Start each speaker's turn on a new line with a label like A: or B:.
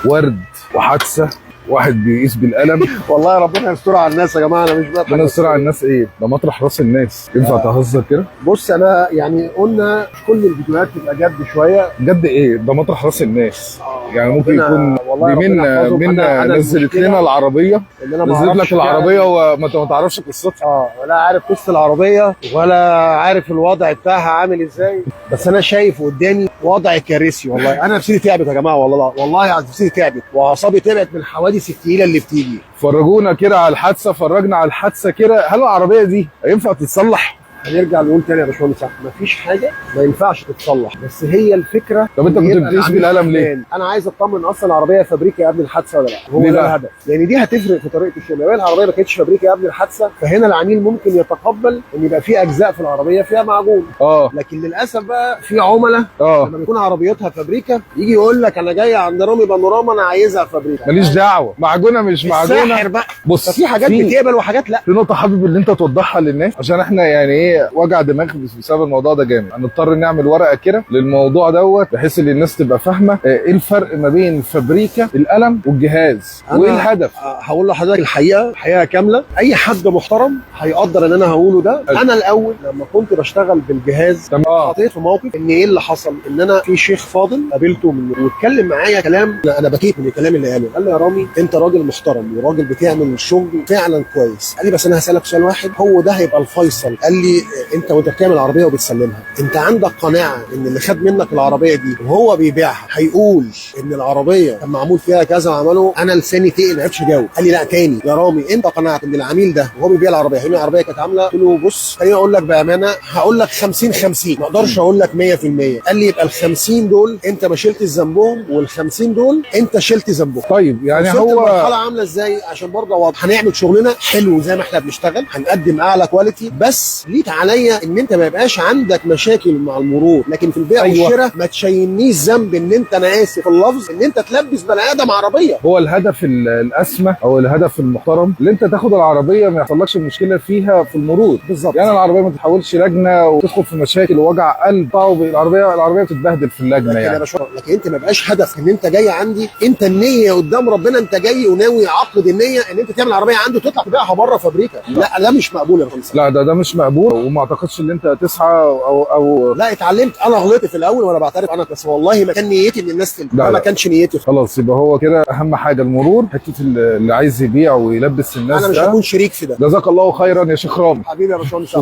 A: ورد وحادثه، واحد بيقيس بالقلم.
B: والله ربنا يستر على الناس يا جماعه، انا مش بضحك.
A: ربنا يستر على الناس ايه؟ ده مطرح راس الناس، ينفع تهزر كده؟
B: بص انا يعني قلنا كل الفيديوهات تبقى جد شويه.
A: جد ايه؟ ده مطرح راس الناس. يعني ممكن يكون دي منا نزلت لنا العربيه، نزلت لك العربيه وما تعرفش قصتها.
B: ولا عارف قصه العربيه ولا عارف الوضع بتاعها عامل ازاي، بس انا شايف قدامي وضع كارثي. والله انا نفسيتي تعبت يا جماعه، والله نفسيتي تعبت واعصابي تعبت من الحوادث الثقيله اللي بتيجي.
A: فرجونا كده على الحادثه، فرجنا على الحادثه كده. هل العربيه دي ينفع تتصلح؟
B: هنرجع نقول تاني يا باشمهندس، مفيش حاجه ما ينفعش تتصلح، بس هي الفكره.
A: طب انت كنت بتقيس بالقلم ليه؟
B: انا عايز اطمن اصلا العربيه فابريكا قبل الحادثه ولا لا، هو ده الهدف. لان دي هتفرق في طريقه الشغل. لو العربيه ما كانتش فابريكا قبل الحادثه، فهنا العميل ممكن يتقبل ان يبقى في اجزاء في العربيه فيها معجون. لكن للاسف بقى في عملاء لما بيكون عربيتها فابريكا يجي يقول لك انا جاي عند رامي بانوراما انا عايزها فابريكا.
A: ماليش دعوه، معجونه مش معجونه
B: بقى.
A: بص،
B: في حاجات بتقبل وحاجات لا.
A: في نقطه حابب ان انت توضحها للناس، عشان احنا يعني ايه وجع دماغ بسبب الموضوع ده جامد. هنضطر نعمل ورقه كده للموضوع دوت، بحيث ان الناس تبقى فاهمه ايه الفرق ما بين فابريكا القلم والجهاز وايه الهدف.
B: هقول لحضرتك الحقيقه كامله. اي حد محترم هيقدر ان انا هقوله ده. انا الاول لما كنت بشتغل بالجهاز حطيت في موقف ان ايه اللي حصل، ان انا في شيخ فاضل قابلته واتكلم معايا كلام انا بكيت من الكلام اللي قاله. قال لي يا رامي انت راجل محترم وراجل بتعمل الشغل فعلا كويس. قال لي بس انا هسالك سؤال واحد، هو ده هيبقى الفيصل. قال لي انت وانت بتعمل العربيه وبتسلمها، انت عندك قناعه ان اللي خد منك العربيه دي وهو بيبيعها هيقول ان العربيه كان معمول فيها كذا وعمله؟ انا لساني تقل ما عرفش اجاوب. قال لي لا تاني يا رامي انت قنعت ان العميل ده وهو بيبيع العربيه هنا العربيه كانت عامله؟ قلت له بص خليني اقول لك بامانه، هقول لك 50 ما اقدرش اقول لك 100%. قال لي يبقى ال 50 دول انت ما شلتش ذنبهم وال 50 دول انت شلت ذنبهم.
A: طيب يعني هو
B: المرحله عامله ازاي عشان برضه واضح. هنعمل شغلنا حلو زي ما احنا بنشتغل، هنقدم اعلى كواليتي، بس ليك عليا ان انت ما يبقاش عندك مشاكل مع المرور. لكن في البيع والشراء ما تشيلنيش ذنب ان انت، انا اسف اللفظ، ان انت تلبس بني ادم عربيه.
A: هو الهدف الاسمى او الهدف المحترم اللي انت تاخد العربيه ما يحصلكش مشكله فيها في المرور.
B: بالظبط.
A: يعني العربيه ما تتحولش لجنه وتدخل في مشاكل ووجع قلب. العربيه بتتبهدل في اللجنه يعني.
B: لكن انت ما يبقاش هدف ان انت جاي عندي، انت النيه قدام ربنا انت جاي وناوي عقد النيه ان انت تعمل عربيه عنده تطلع تبيعها بره فابريكا. لا ده مش مقبول يا فندم.
A: لا ده مش مقبول، وما اعتقدش ان انت تسعى او
B: لا اتعلمت. انا غلطت في الاول وانا بعترف، انا بس والله ما كان نيتي ان الناس تلبس، ما كانش نيتي.
A: خلاص يبقى هو كده اهم حاجه المرور، حته اللي عايز يبيع ويلبس الناس.
B: انا مش هكون شريك في ده.
A: جزاك الله خيرا يا شيخ رامي.
B: حبيبي يا باشمهندس.